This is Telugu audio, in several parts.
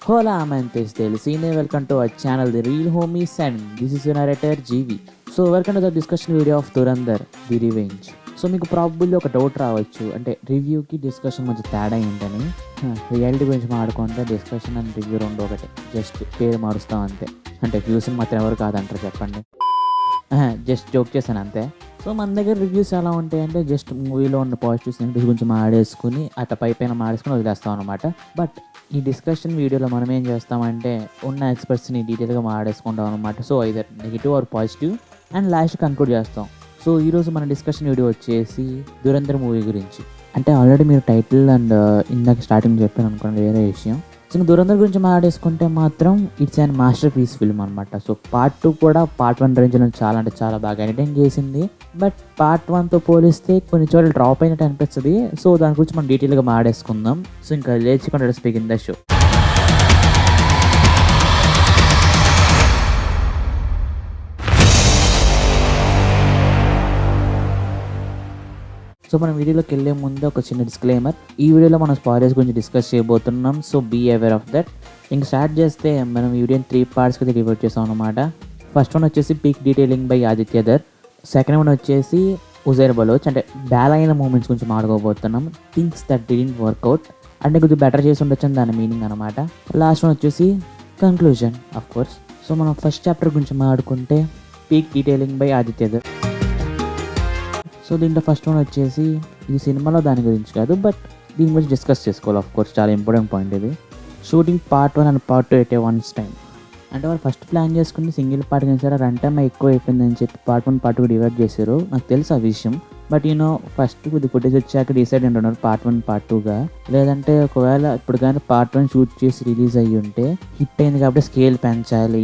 Hola amantes del cine, welcome to our channel The Real Homies and this is your narrator GV. So welcome to the discussion video of Durandar The Revenge. So మీకు ప్రాబుల్లీ ఒక డౌట్ రావచ్చు, అంటే రివ్యూకి డిస్కషన్ మధ్య తేడా ఏంటని. రియాలిటీ గురించి మాడుకుంటే డిస్కషన్ అండ్ రివ్యూ రెండు ఒకటి, జస్ట్ పేరు మారుస్తాం అంతే. అంటే వ్యూస్ని మాత్రం ఎవరు కాదంటారు చెప్పండి, జస్ట్ జోక్ చేశాను అంతే. సో మన దగ్గర రివ్యూస్ ఎలా ఉంటాయంటే జస్ట్ మూవీలో ఉన్న పాజిటివ్స్ నెగిటివ్స్ గురించి మాడేసుకుని అట్లా పైన మాడేసుకుని వదిలేస్తాం అనమాట. బట్ ఈ డిస్కషన్ వీడియోలో మనం ఏం చేస్తామంటే ఉన్న ఎక్స్పర్ట్స్ని డీటెయిల్గా మాడేసుకుంటాం అనమాట. So either negative or positive and last conclude చేస్తాం. సో ఈరోజు మన డిస్కషన్ వీడియో వచ్చేసి దురంధర్ మూవీ గురించి. అంటే ఆల్రెడీ మీరు టైటిల్ అండ్ ఇందాక స్టార్టింగ్ చెప్పాను అనుకోండి, వేరే విషయం. సో దురంధర్ గురించి మాట్లాడేసుకుంటే మాత్రం it's and masterpiece film అనమాట. సో పార్ట్ 2 కూడా పార్ట్ 1 రేంజ్లో చాలా అంటే చాలా బాగా ఎంటర్టైన్ చేసింది. బట్ పార్ట్ 1తో పోలిస్తే కొన్ని చోట్ల డ్రాప్ అయినట్టు అనిపిస్తుంది. సో దాని గురించి మనం డీటెయిల్గా మాట్లాడేసుకుందాం. సో ఇంకా లేచుకుంటే స్పీకింగ్ ద షో. సో మనం వీడియోలోకి వెళ్ళే ముందు ఒక చిన్న డిస్క్లైమర్, ఈ వీడియోలో మనం స్పాయిలర్స్ గురించి డిస్కస్ చేయబోతున్నాం. So be aware of that. ఇంకా స్టార్ట్ చేస్తే మనం వీడియోని 3 పార్ట్స్కి డివైడ్ చేసాం అనమాట. ఫస్ట్ వన్ వచ్చేసి peak detailing by Aditya Dhar. Second one వచ్చేసి ఉజైర్ బలోచ్, అంటే బ్యాలైన మూమెంట్స్ గురించి మాట్లాడబోతున్నాం. థింగ్స్ దట్ డిడెంట్ వర్కౌట్, అంటే కొద్దిగా బెటర్ చేసి ఉండొచ్చు అని దాని మీనింగ్ అనమాట. లాస్ట్ వన్ వచ్చేసి కంక్లూజన్ ఆఫ్ కోర్స్. సో మనం ఫస్ట్ చాప్టర్ గురించి మాట్లాడుకుంటే peak detailing by Aditya Dhar. So దీంట్లో ఫస్ట్ వన్ వచ్చేసి ఈ సినిమాలో దాని గురించి కాదు, బట్ దీని గురించి డిస్కస్ చేసుకోవాలి. ఆఫ్ కోర్స్ చాలా ఇంపార్టెంట్ పాయింట్ ఇది. Shooting part 1 and part 2 at a once time. అంటే వాళ్ళు ఫస్ట్ ప్లాన్ చేసుకుని సింగిల్ పార్ట్ కానీ రన్ టైమ్ ఎక్కువ అయిపోయిందని చెప్పి పార్ట్ 1 పార్ట్ 2 డివైడ్ చేశారు. నాకు తెలుసు ఆ విషయం. బట్ ఫస్ట్ కొద్ది ఫుటేజ్ వచ్చాక డిసైడ్ అంటున్నారు పార్ట్ 1 పార్ట్ 2గా. లేదంటే ఒకవేళ ఇప్పుడు కానీ పార్ట్ 1 షూట్ చేసి రిలీజ్ అయ్యి ఉంటే హిట్ అయింది కాబట్టి స్కేల్ పెంచాలి,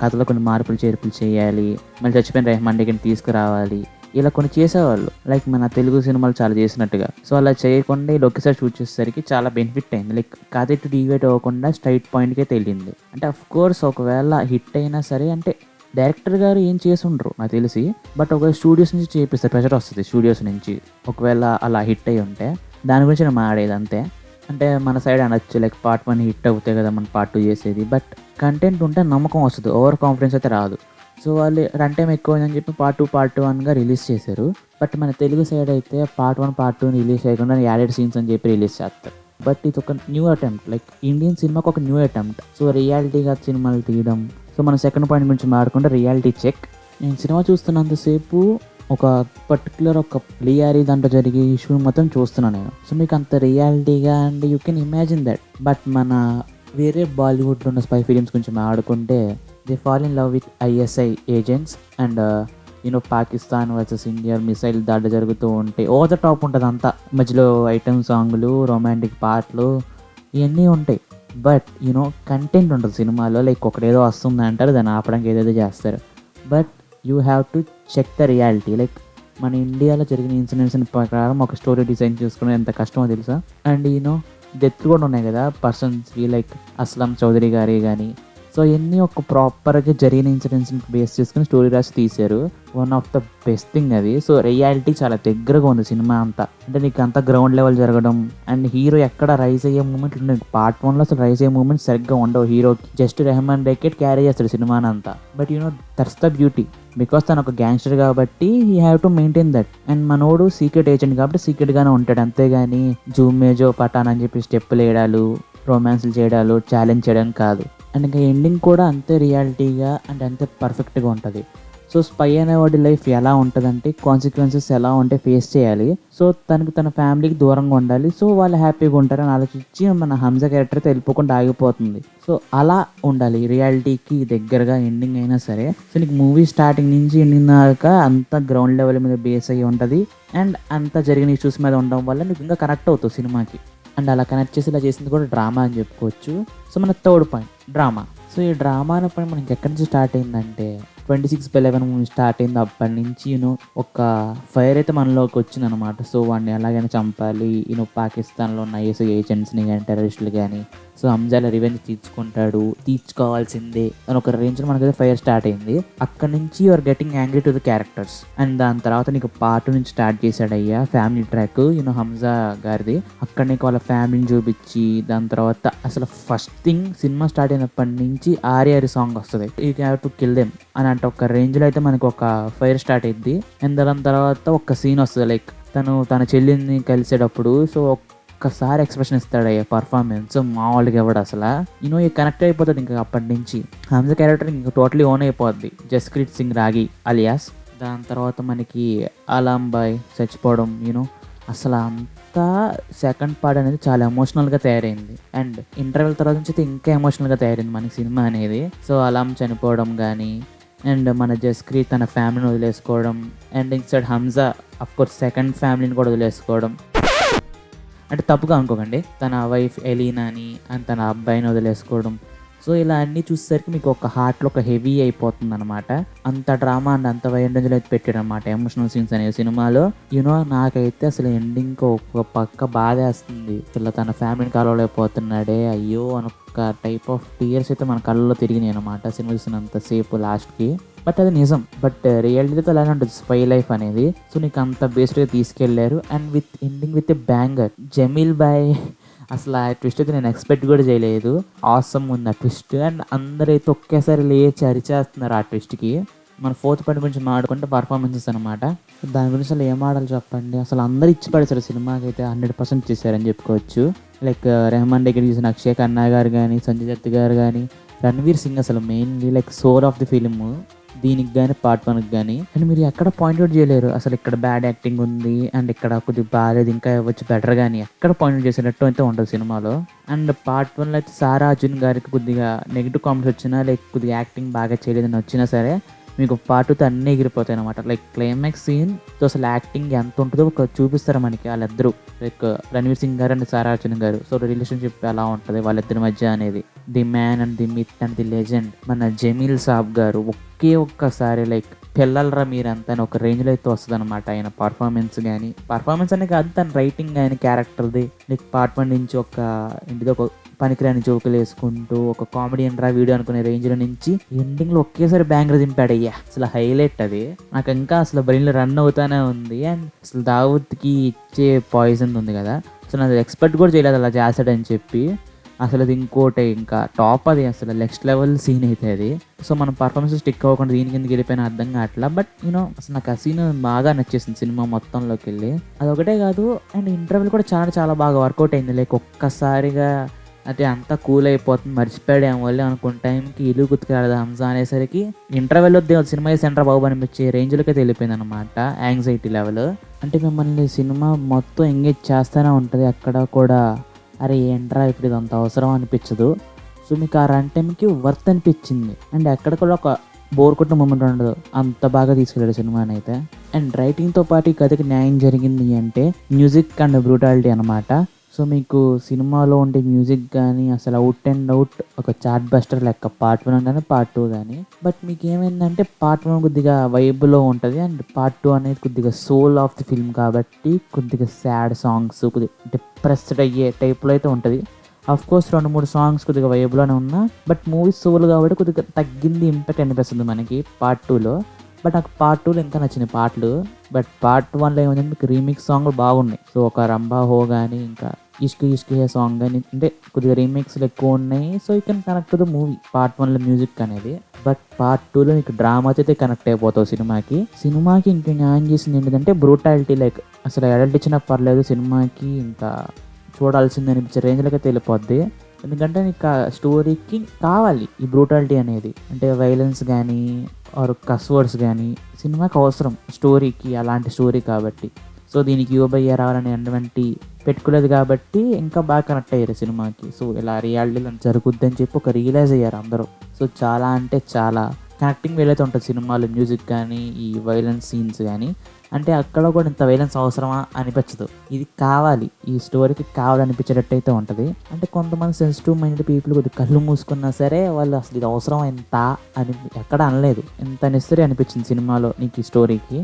కథలో కొన్ని మార్పులు చేర్పులు చేయాలి, మళ్ళీ చచ్చిపోయిన రెహమాన్ దగ్గర తీసుకురావాలి, ఇలా కొన్ని చేసేవాళ్ళు. లైక్ మన తెలుగు సినిమాలు చాలా చేసినట్టుగా. సో అలా చేయకుండా ఒకేసారి షూట్ చేసేసరికి చాలా బెనిఫిట్ అయింది. లైక్ కథ ఇటు డివైడ్ అవ్వకుండా స్ట్రైట్ పాయింట్కే తేలింది. అంటే అఫ్ కోర్స్ ఒకవేళ హిట్ అయినా సరే, అంటే డైరెక్టర్ గారు ఏం చేసి ఉండరు నాకు తెలిసి, బట్ ఒక స్టూడియోస్ నుంచి చేపిస్తారు, ప్రెషర్ వస్తుంది స్టూడియోస్ నుంచి. ఒకవేళ అలా హిట్ అయ్యి ఉంటే దాని గురించి నేను మాట్లాడేది అంతే. అంటే మన సైడ్ అనొచ్చు లైక్ పార్ట్ 1 హిట్ అవుతాయి కదా మన పార్ట్ 2 చేసేది, బట్ కంటెంట్ ఉంటే నమ్మకం వస్తుంది, ఓవర్ కాన్ఫిడెన్స్ అయితే రాదు. సో వాళ్ళు రన్ టైం ఎక్కువ అని చెప్పి పార్ట్ 2 పార్ట్ 1గా రిలీజ్ చేశారు. బట్ మన తెలుగు సైడ్ అయితే పార్ట్ 1 పార్ట్ 2 రిలీజ్ చేయకుండా యాడెడ్ సీన్స్ అని చెప్పి రిలీజ్ చేస్తారు. బట్ ఇది ఒక న్యూ అటెంప్ట్, లైక్ ఇండియన్ సినిమాకి ఒక న్యూ అటెంప్ట్. సో రియాలిటీగా సినిమాలు తీయడం. సో మన సెకండ్ పాయింట్ గురించి మాట్లాడుకుంటే రియాలిటీ చెక్. నేను సినిమా చూస్తున్నంతసేపు ఒక పర్టికులర్ ఒక లియారీ దాంట్లో జరిగే ఇష్యూ మొత్తం చూస్తున్నాను నేను. సో మీకు అంత రియాలిటీగా and you can imagine that. But మన వేరే బాలీవుడ్లో ఉన్న స్పై ఫిలిమ్స్ గురించి మాట్లాడుకుంటే they fall in love with ISI agents and Pakistan versus India missile దాడి జరుగుతూ ఉంటే ఓవర్ ద టాప్ ఉంటుంది అంతా. మధ్యలో ఐటమ్ సాంగ్లు, రొమాంటిక్ పాటలు ఇవన్నీ ఉంటాయి. బట్ కంటెంట్ ఉంటుంది సినిమాలో. లైక్ ఒకటేదో వస్తుంది అంటారు, దాన్ని ఆపడానికి ఏదేదో చేస్తారు. But you have to check the reality. Like మన ఇండియాలో జరిగిన ఇన్సిడెంట్స్ ప్రకారం ఒక స్టోరీ డిజైన్ చేసుకునే ఎంత కష్టమో తెలుసా. అండ్ డెత్ కూడా ఉన్నాయి కదా పర్సన్స్వి, లైక్ అస్లం చౌదరి గారి కానీ. సో ఇవన్నీ ఒక ప్రాపర్గా జరిగిన ఇన్సిడెంట్స్ని బేస్ చేసుకుని స్టోరీ రాసి తీశారు. One of the best thing అది. సో రియాలిటీ చాలా దగ్గరగా ఉంది సినిమా అంతా. అంటే నీకు అంతా గ్రౌండ్ లెవెల్ జరగడం అండ్ హీరో ఎక్కడ రైజ్ అయ్యే మూమెంట్ ఉంటుంది. పార్ట్ 1లో అసలు రైజ్ అయ్యే మూమెంట్ సరిగ్గా ఉండవు హీరోకి. జస్ట్ రెహమాన్ రేకెట్ క్యారీ చేస్తాడు సినిమాని అంతా. But that's the beauty. Because తను ఒక గ్యాంగ్స్టర్ కాబట్టి he have to maintain that. And మనోడు సీక్రెట్ ఏజెంట్ కాబట్టి సీక్రెట్గానే ఉంటాడు, అంతేగాని జూమ్ మేజో పటాన్ అని చెప్పి స్టెప్పులు వేయడాలు, రొమాన్స్లు చేయడాలు, ఛాలెంజ్ చేయడం కాదు. అండ్ ఇంకా ఎండింగ్ కూడా అంతే రియాలిటీగా అండ్ అంతే పర్ఫెక్ట్గా ఉంటుంది. సో స్పై అనేవాడి లైఫ్ ఎలా ఉంటుందంటే కాన్సిక్వెన్సెస్ ఎలా ఉంటే ఫేస్ చేయాలి. సో తన ఫ్యామిలీకి దూరంగా ఉండాలి. సో వాళ్ళు హ్యాపీగా ఉంటారని ఆలోచించి మన హంజా క్యారెక్టర్ వెళ్ళిపోకుండా ఆగిపోతుంది. సో అలా ఉండాలి రియాలిటీకి దగ్గరగా ఎండింగ్ అయినా సరే. సో నీకు మూవీ స్టార్టింగ్ నుంచి ఎండింగ్ దాకా అంతా గ్రౌండ్ లెవెల్ మీద బేస్ అయ్యి ఉంటుంది. అండ్ అంతా జరిగిన ఇష్యూస్ మీద ఉండడం వల్ల నీకు ఇంకా కనెక్ట్ అవుతుంది సినిమాకి. అండ్ అలా కనెక్ట్ చేసి ఇలా చేసింది కూడా డ్రామా అని చెప్పుకోవచ్చు. సో మన థర్డ్ పాయింట్ డ్రామా. సో ఈ డ్రామా అనే పాయింట్ మనకి ఎక్కడి నుంచి స్టార్ట్ అయిందంటే 26/11 మూవీ స్టార్ట్ అయింది. అప్పటి నుంచి ఒక ఫైర్ అయితే మనలోకి వచ్చిందనమాట. సో వాడిని ఎలాగైనా చంపాలి, పాకిస్తాన్లో ఉన్న ఐఎస్ఐ ఏజెంట్స్ని కానీ టెర్రరిస్టులు కానీ సో హంజాల రివెంజ్ తీర్చుకోవాల్సిందే అని ఒక రేంజ్లో మనకైతే ఫైర్ స్టార్ట్ అయింది. అక్కడ నుంచి you're getting angry to the characters. And దాని తర్వాత నీకు పార్ట్ నుంచి స్టార్ట్ చేశాడయ్యా ఫ్యామిలీ ట్రాక్ హంజా గారిది. అక్కడ నీకు వాళ్ళ ఫ్యామిలీని చూపించి దాని తర్వాత అసలు ఫస్ట్ థింగ్ సినిమా స్టార్ట్ అయినప్పటి నుంచి ఆర్యారి సాంగ్ వస్తుంది, you have to kill them అని అంటే ఒక రేంజ్లో అయితే మనకు ఒక ఫైర్ స్టార్ట్ అయింది. అండ్ దాని తర్వాత ఒక సీన్ వస్తుంది, లైక్ తన చెల్లిని కలిసేటప్పుడు. సో ఒక్కసారి ఎక్స్ప్రెషన్ ఇస్తాడయ్యా పర్ఫార్మెన్స్ మామూలుగా ఇవ్వడు అసలు. కనెక్ట్ అయిపోతుంది ఇంకా అప్పటి నుంచి. హంజా క్యారెక్టర్ ఇంకా టోటలీ ఓన్ అయిపోద్ది. జస్ప్రీత్ సింగ్ రాగి అలియాస్. దాని తర్వాత మనకి అలాంబాయ్ చచ్చిపోవడం అసలు అంతా సెకండ్ పార్ట్ అనేది చాలా ఎమోషనల్గా తయారైంది. అండ్ ఇంటర్వెల్ తర్వాత నుంచి అయితే ఇంకా ఎమోషనల్గా తయారైంది మనకి సినిమా అనేది. సో అలాం చనిపోవడం కానీ, అండ్ మన జస్ప్రీత్ తన ఫ్యామిలీని వదిలేసుకోవడం, and inside Hamza of course second ఫ్యామిలీని కూడా వదిలేసుకోవడం. అంటే తప్పుగా అనుకోకండి, తన వైఫ్ ఎలీనాని అండ్ తన అబ్బాయిని వదిలేసుకోవడం. సో ఇలా అన్నీ చూసేసరికి మీకు ఒక హార్ట్లో ఒక హెవీ అయిపోతుంది అనమాట. అంత డ్రామా అండ్ అంత వైండెంజ్లో అయితే పెట్టాడు అనమాట ఎమోషనల్ సీన్స్ అనేవి సినిమాలో. నాకైతే అసలు ఎండింగ్ ఒక పక్క బాధ వేస్తుంది. అసలు తన ఫ్యామిలీని కలవలేకపోతున్నాడే అయ్యో అని ఒక టైప్ ఆఫ్ టీయర్స్ అయితే మన కళ్ళలో తిరిగినాయి అనమాట సినిమా చూసినంతసేపు లాస్ట్కి. బట్ అది నిజం, బట్ రియాలిటీతో అలానే ఉంటుంది స్పై లైఫ్ అనేది. సో నీకు అంత బేస్డ్గా తీసుకెళ్లారు and with ending with a banger. Jameel బాయ్ అసలు ఆ ట్విస్ట్ అయితే నేను ఎక్స్పెక్ట్ కూడా చేయలేదు. ఆసమ్ ఉంది ఆ ట్విస్ట్. అండ్ అందరైతే ఒకేసారి లేచి అరిచేస్తున్నారు ఆ ట్విస్ట్కి. మన ఫోర్త్ పార్ట్ గురించి మాట్లాడుకుంటే పర్ఫార్మెన్సెస్ అనమాట. దాని గురించి అసలు ఏం ఆడాలి చెప్పండి. అసలు అందరూ ఇచ్చి పడేశారు సినిమాకి అయితే 100% చేశారని చెప్పుకోవచ్చు. లైక్ రెహమాన్ దగ్గర చూసిన అక్షయ్ ఖన్నా గారు కానీ, సంజయ్ దత్ గారు కానీ, రణ్వీర్ సింగ్ అసలు mainly like soul of the film దీనికి కానీ పార్ట్ 1కి కానీ. అండ్ మీరు ఎక్కడ పాయింట్అవుట్ చేయలేరు అసలు ఇక్కడ బ్యాడ్ యాక్టింగ్ ఉంది అండ్ ఇక్కడ కొద్దిగా బాగాలేదు ఇంకా ఇవ్వచ్చు బెటర్ కానీ ఎక్కడ పాయింట్అవుట్ చేసేటట్టు అయితే ఉంటుంది సినిమాలో. అండ్ పార్ట్ 1లో అయితే సారా అర్జున్ గారికి కొద్దిగా నెగిటివ్ కామెంట్స్ వచ్చినా, లైక్ కొద్దిగా యాక్టింగ్ బాగా చేయలేదని వచ్చినా సరే మీకు పార్ట్ 2తో అన్నీ ఎగిరిపోతాయి అనమాట. లైక్ క్లైమాక్స్ సీన్తో అసలు యాక్టింగ్ ఎంత ఉంటుందో ఒక చూపిస్తారు మనకి వాళ్ళిద్దరూ, లైక్ రణ్వీర్ సింగ్ గారు అండ్ సారా అర్జున్ గారు. సో రిలేషన్షిప్ ఎలా ఉంటుంది వాళ్ళిద్దరి మధ్య అనేది, the man and the myth and the legend మన జమీల్ సాబ్ గారు ఒక్కసారి లైక్ పిల్లలరా మీరంతా అని ఒక రేంజ్లో అయితే వస్తుంది అనమాట. ఆయన పర్ఫార్మెన్స్ అనే కాదు, తన రైటింగ్ ఆయన క్యారెక్టర్ది. లైక్ పార్ట్ 1 నుంచి ఒక పనికిరాని జోకులు వేసుకుంటూ ఒక కామెడియన్ రా వీడియో అనుకునే రేంజ్లో నుంచి ఎండింగ్లో ఒకేసారి బ్యాంగర్ దింపాడయ్యా. అసలు హైలైట్ అది. నాకు ఇంకా అసలు బ్రెయిన్లో రన్ అవుతానే ఉంది. అండ్ అసలు దావూద్కి ఇచ్చే పాయిజన్ ఉంది కదా, సో నాకు ఎక్స్పెక్ట్ కూడా చేయలేదు అలా చేస్తాడని చెప్పి. అసలు అది ఇంకోటి ఇంకా టాప్, అది అసలు నెక్స్ట్ లెవెల్ సీన్ అయితే అది. సో మన పర్ఫార్మెన్స్ స్టిక్ అవ్వకుండా దీని కిందకి వెళ్ళిపోయిన అర్థం కావట్లా. బట్ అసలు నాకు ఆ సీన్ బాగా నచ్చేసింది సినిమా మొత్తంలోకి వెళ్ళి. అదొకటే కాదు, అండ్ ఇంటర్వెల్ కూడా చాలా బాగా వర్కౌట్ అయింది. లైక్ ఒక్కసారిగా అంటే అంతా కూల్ అయిపోతుంది, మర్చిపోయాడేమో వల్లే అనుకున్న టైంకి ఇల్లు గుర్తుకెళ్ళదు హంజా అనేసరికి ఇంటర్వెల్ వద్దే సినిమా సెంటర్ బాబు అనిపించే రేంజ్లోకి అయితే వెళ్ళిపోయింది అనమాట యాంగ్జైటీ లెవెల్. అంటే మిమ్మల్ని సినిమా మొత్తం ఎంగేజ్ చేస్తూనే ఉంటుంది. అక్కడ కూడా అరే ఏంట్రా ఇప్పుడు ఇదంత అవసరం అనిపించదు. సో మీకు ఆ రన్ టైంకి వర్త్ అనిపించింది. అండ్ ఎక్కడ కూడా ఒక బోర్ కొట్టిన మూమెంట్ ఉండదు, అంత బాగా తీసుకెళ్ళాడు సినిమాని అయితే. అండ్ రైటింగ్తో పాటు ఈ కథకి న్యాయం జరిగింది అంటే మ్యూజిక్ అండ్ బ్రూటాలిటీ అనమాట. సో మీకు సినిమాలో ఉండే మ్యూజిక్ కానీ అసలు అవుట్ అండ్ అవుట్ ఒక చార్ట్ బస్టర్ లెక్క పార్ట్ 1 కానీ పార్ట్ 2 కానీ. బట్ మీకు ఏమైందంటే పార్ట్ 1 కొద్దిగా వైబ్లో ఉంటుంది అండ్ పార్ట్ 2 అనేది కొద్దిగా సోల్ ఆఫ్ ది ఫిల్మ్ కాబట్టి కొద్దిగా సాడ్ సాంగ్స్, కొద్దిగా డిప్రెస్డ్ అయ్యే టైప్లో అయితే ఉంటుంది. అఫ్కోర్స్ 2-3 సాంగ్స్ కొద్దిగా వైబ్లోనే ఉన్నా, బట్ మూవీ సోల్ కాబట్టి కొద్దిగా తగ్గింది ఇంపాక్ట్ అనిపిస్తుంది మనకి పార్ట్ 2లో. బట్ నాకు పార్ట్ 2లో ఇంకా నచ్చిన పాటలు. బట్ పార్ట్ 1లో ఏమైందంటే మీకు రీమిక్స్ సాంగ్లు బాగున్నాయి. సో ఒక రంభా హో కానీ ఇంకా ఇష్క్ హే సాంగ్ కానీ అంటే కొద్దిగా రీమిక్స్లు ఎక్కువ ఉన్నాయి. So you can connect to the movie part 1లో మ్యూజిక్ అనేది. బట్ పార్ట్ 2లో నీకు డ్రామా అయితే కనెక్ట్ అయిపోతావు సినిమాకి ఇంకా న్యాయం చేసింది ఏంటంటే బ్రూటాలిటీ. లైక్ అసలు అడల్ట్ ఇచ్చినా పర్లేదు, సినిమాకి ఇంకా చూడాల్సింది అనిపించే రేంజ్లోకి అయితే వెళ్ళిపోద్ది. ఎందుకంటే నీకు ఆ స్టోరీకి కావాలి ఈ బ్రూటాలిటీ అనేది. అంటే వైలెన్స్ కానీ ఆర్ కస్ వర్డ్స్ కానీ సినిమాకి అవసరం స్టోరీకి, అలాంటి స్టోరీ కాబట్టి. సో దీనికి యూబయ్య రావాలని అటువంటి పెట్టుకోలేదు కాబట్టి ఇంకా బాగా కనెక్ట్ అయ్యారు సినిమాకి. సో ఇలా రియాలిటీలో జరుగుద్దని చెప్పి ఒక రియలైజ్ అయ్యారు అందరూ. సో చాలా అంటే చాలా కనెక్టింగ్ వేలైతే ఉంటుంది సినిమాలో, మ్యూజిక్ కానీ ఈ వైలెన్స్ సీన్స్ కానీ. అంటే అక్కడ కూడా ఇంత వైలెన్స్ అవసరమా అనిపించదు, ఇది కావాలి ఈ స్టోరీకి కావాలనిపించేటట్టు అయితే ఉంటుంది. అంటే కొంతమంది సెన్సిటివ్ మైండ్ పీపుల్ కొద్దిగా కళ్ళు మూసుకున్నా సరే వాళ్ళు అసలు ఇది అవసరం ఎంత అని ఎక్కడ అనలేదు. ఎంత నెసరీ అనిపించింది సినిమాలో నీకు ఈ స్టోరీకి.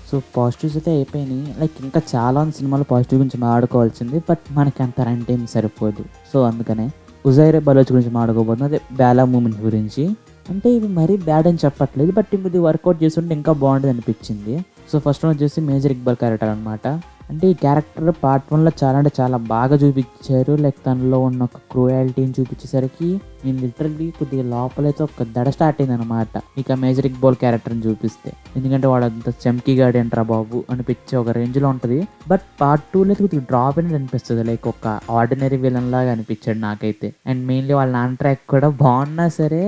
సో పాజిటివ్స్ అయితే అయిపోయినాయి. లైక్ ఇంకా చాలా సినిమాలో పాజిటివ్ గురించి మాట్లాడుకోవాల్సింది, బట్ మనకి అంత రన్ టైం సరిపోదు. సో అందుకనే ఉజైర్ బలోచ్ గురించి మాట్లాడుకోబోతున్నాం, అదే బ్యాలా మూమెంట్ గురించి. అంటే ఇవి మరీ బ్యాడ్ అని చెప్పట్లేదు, బట్ ఇది వర్కౌట్ చేస్తుంటే ఇంకా బాగుంటుంది అనిపించింది. సో ఫస్ట్ వన్ వచ్చేసి మేజర్ ఇక్బాల్ క్యారెక్టర్ అనమాట. అంటే ఈ క్యారెక్టర్ పార్ట్ 1లో చాలా అంటే చాలా బాగా చూపించారు. లైక్ తనలో ఉన్న ఒక క్రూయాలిటీని చూపించేసరికి నేను లిటరల్లీ కొద్దిగా లోపలైతే ఒక దడ స్టార్ట్ అయింది అనమాట ఇక మేజర్ ఇక్బాల్ క్యారెక్టర్ని చూపిస్తే. ఎందుకంటే వాడు అంత చమ్కీ గాడి అంటారా బాబు అనిపించే ఒక రేంజ్లో ఉంటుంది. బట్ పార్ట్ 2లో అయితే కొద్దిగా డ్రాప్ అనేది అనిపిస్తుంది. లైక్ ఒక ఆర్డినరీ విలన్ లాగా అనిపించాడు నాకైతే. అండ్ మెయిన్లీ వాళ్ళ నాన్ ట్రాక్ కూడా బాగున్నా సరే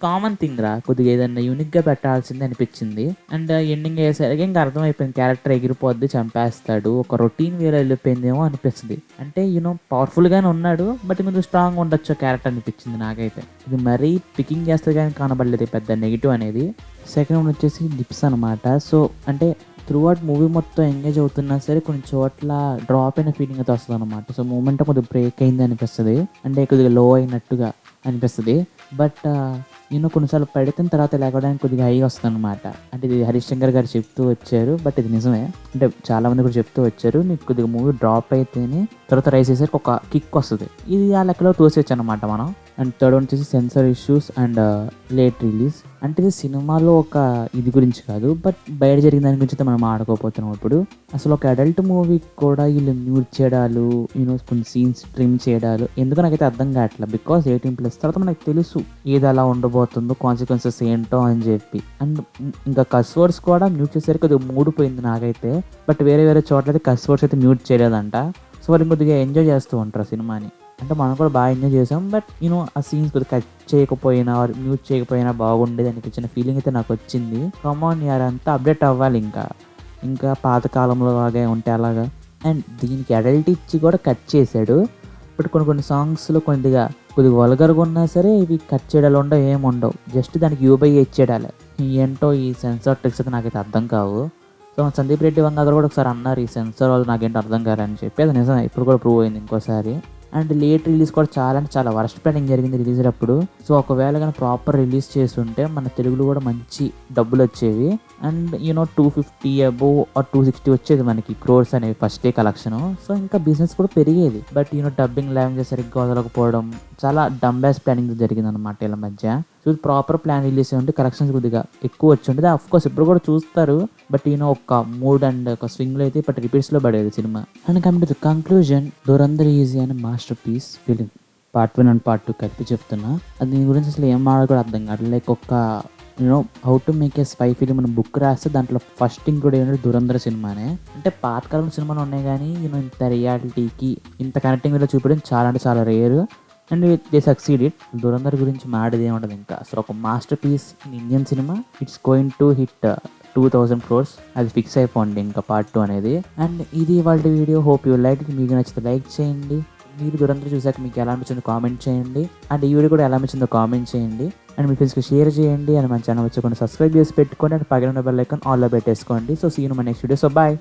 కామన్ థింగ్ రా, కొద్దిగా ఏదన్నా యూనిక్గా పెట్టాల్సింది అనిపించింది. అండ్ ఎండింగ్ అయ్యేసరికి ఇంకా అర్థమైపోయింది క్యారెక్టర్ ఎగిరిపోద్ది, చంపేస్తాడు, ఒక రొటీన్ వేలో వెళ్ళిపోయిందేమో అనిపిస్తుంది. అంటే పవర్ఫుల్ గానే ఉన్నాడు, బట్ మీరు స్ట్రాంగ్ ఉండొచ్చు క్యారెక్టర్ అనిపించింది నాకైతే. ఇది మరీ పికింగ్ చేస్తే కానీ కనబడలేదు పెద్ద నెగిటివ్ అనేది. సెకండ్ వన్ వచ్చేసి డిప్స్ అనమాట. సో అంటే త్రూ అవుట్ మూవీ మొత్తం ఎంగేజ్ అవుతున్నా సరే కొన్ని చోట్ల డ్రాప్ అయిన ఫీలింగ్ అయితే వస్తుంది అనమాట. సో మూమెంట్ కొద్దిగా బ్రేక్ అయింది అనిపిస్తుంది, అంటే కొద్దిగా లో అయినట్టుగా అనిపిస్తుంది. బట్ కొన్నిసార్లు పడిన తర్వాత లేకపోవడానికి కొద్దిగా హై వస్తుంది అనమాట. అంటే ఇది హరీష్ శంకర్ గారు చెప్తూ వచ్చారు, బట్ ఇది నిజమే. అంటే చాలా మంది కూడా చెప్తూ వచ్చారు, నీకు కొద్దిగా మూవీ డ్రాప్ అయితేనే తర్వాత రైస్ చేసరికి ఒక కిక్ వస్తుంది. ఇది ఆ లెక్కలో తోసేయచ్చు అనమాట మనం. అండ్ థర్డ్ వన్ వచ్చేసి censor issues and late release. అంటే ఇది సినిమాలో ఒక ఇది గురించి కాదు, బట్ బయట జరిగిన దాని గురించి అయితే మనం ఆడుకోపోతున్నాం. ఇప్పుడు అసలు ఒక అడల్ట్ మూవీ కూడా వీళ్ళు మ్యూట్ చేయడాలు, కొన్ని సీన్స్ ట్రిమ్ చేయడాలు ఎందుకు నాకైతే అర్థం కావట్లేదు. బికాస్ 18+ తర్వాత మనకు తెలుసు ఏది అలా ఉండబోతుందో, కాన్సిక్వెన్సెస్ ఏంటో అని చెప్పి. అండ్ ఇంకా కస్ వర్డ్స్ కూడా మ్యూట్ చేసేసరికి కొద్దిగా మూడిపోయింది నాకైతే. బట్ వేరే వేరే చోట్ల అయితే కస్ వర్డ్స్ అయితే మ్యూట్ చేయలేదంట. సో వాళ్ళు కొద్దిగా ఎంజాయ్ చేస్తూ ఉంటారు సినిమాని. అంటే మనం కూడా బాగా ఎంజాయ్ చేసాం, బట్ ఆ సీన్స్ కొద్దిగా కట్ చేయకపోయినా మ్యూట్ చేయకపోయినా బాగుండేది అనిపించిన ఫీలింగ్ అయితే నాకు వచ్చింది. కమాన్ యార్, అంతా అప్డేట్ అవ్వాలి, ఇంకా పాతకాలంలో లాగే ఉంటే అలాగా. అండ్ దీనికి అడల్ట్ ఇచ్చి కూడా కట్ చేశాడు. బట్ కొన్ని సాంగ్స్లో కొద్దిగా వల్గర్గా ఉన్నా సరే ఇవి కట్ చేయడాలు ఉండవు, ఏముండవు. జస్ట్ దానికి యూబై ఇచ్చేడాలి. ఏంటో ఈ సెన్సార్ ట్రిక్స్ అయితే నాకైతే అర్థం కావు. సో సందీప్ రెడ్డి వంగ గారు కూడా ఒకసారి అన్నారు, ఈ సెన్సార్ వాళ్ళు నాకేంటో అర్థం కాదని చెప్పి. అది నిజమే, ఇప్పుడు కూడా ప్రూవ్ అయింది ఇంకోసారి. అండ్ లేట్ రిలీజ్ కూడా చాలా అంటే చాలా వర్స్ట్ ప్లానింగ్ జరిగింది రిలీజ్ అప్పుడు. సో ఒకవేళ కానీ ప్రాపర్ రిలీజ్ చేస్తుంటే మన తెలుగులో కూడా మంచి డబ్బులు వచ్చేవి. అండ్ 250 అబోవ్ ఆర్ 260 వచ్చేది మనకి క్రోర్స్ అనేవి ఫస్ట్ డే కలెక్షన్. సో ఇంకా బిజినెస్ కూడా పెరిగేది. బట్ డబ్బింగ్ లాంగ్వేజ్ సరిగ్గా వదలకపోవడం, చాలా డంబాస్ ప్లానింగ్ జరిగింది అనమాట వీళ్ళ మధ్య. సో ప్రాపర్ ప్లాన్ రిలీజ్ ఉంటే కలెక్షన్స్ కొద్దిగా ఎక్కువ వచ్చి ఉంటుంది. అఫ్కోర్స్ ఇప్పుడు కూడా చూస్తారు, బట్ ఒక మూడ్ అండ్ ఒక స్వింగ్లో అయితే బట్ రిపీట్స్లో పడేది సినిమా. And coming to the conclusion, Dhurandhar is a అని masterpiece film. Part 1 and part 2 కలిపి చెప్తున్నా. అది దీని గురించి అసలు ఏం మాట్లాడ కూడా అర్థం కాదు. లైక్ ఒక how to make a spy film అని బుక్ రాస్తే దాంట్లో ఫస్ట్ ఇంక్లూడ్ అయినది దురంధర్ సినిమానే. అంటే పాతకాలం సినిమాలు ఉన్నాయి కానీ ఇంత రియాలిటీకి ఇంత కనెక్టింగ్ వేలో చూపించడం చాలా అంటే చాలా rare. And they succeeded. Dhurandhar గురించి మాడేది ఏముంటుంది ఇంకా. అసలు ఒక masterpiece in Indian cinema. It's going to hit 2000 crores. అది ఫిక్స్ అయిపోండి ఇంకా పార్ట్ 2 అనేది. అండ్ ఇది వాళ్ళ వీడియో. Hope you like. మీకు నచ్చితే లైక్ చేయండి. మీరు దురంధర్ చూసాక మీకు ఎలా అనిపించిందో కామెంట్ చేయండి. అండ్ ఈ వీడియో కూడా ఎలా అనిపించిందో కామెంట్ చేయండి. అండ్ మీ ఫ్రెండ్స్కి షేర్ చేయండి. అండ్ మన ఛానల్ వచ్చి సబ్స్క్రైబ్ చేసి పెట్టుకోండి. అండ్ పక్కన ఉన్న బెల్ ఐకాన్ ఆల్లో పెట్టేసుకోండి. So see you in my next video. So bye.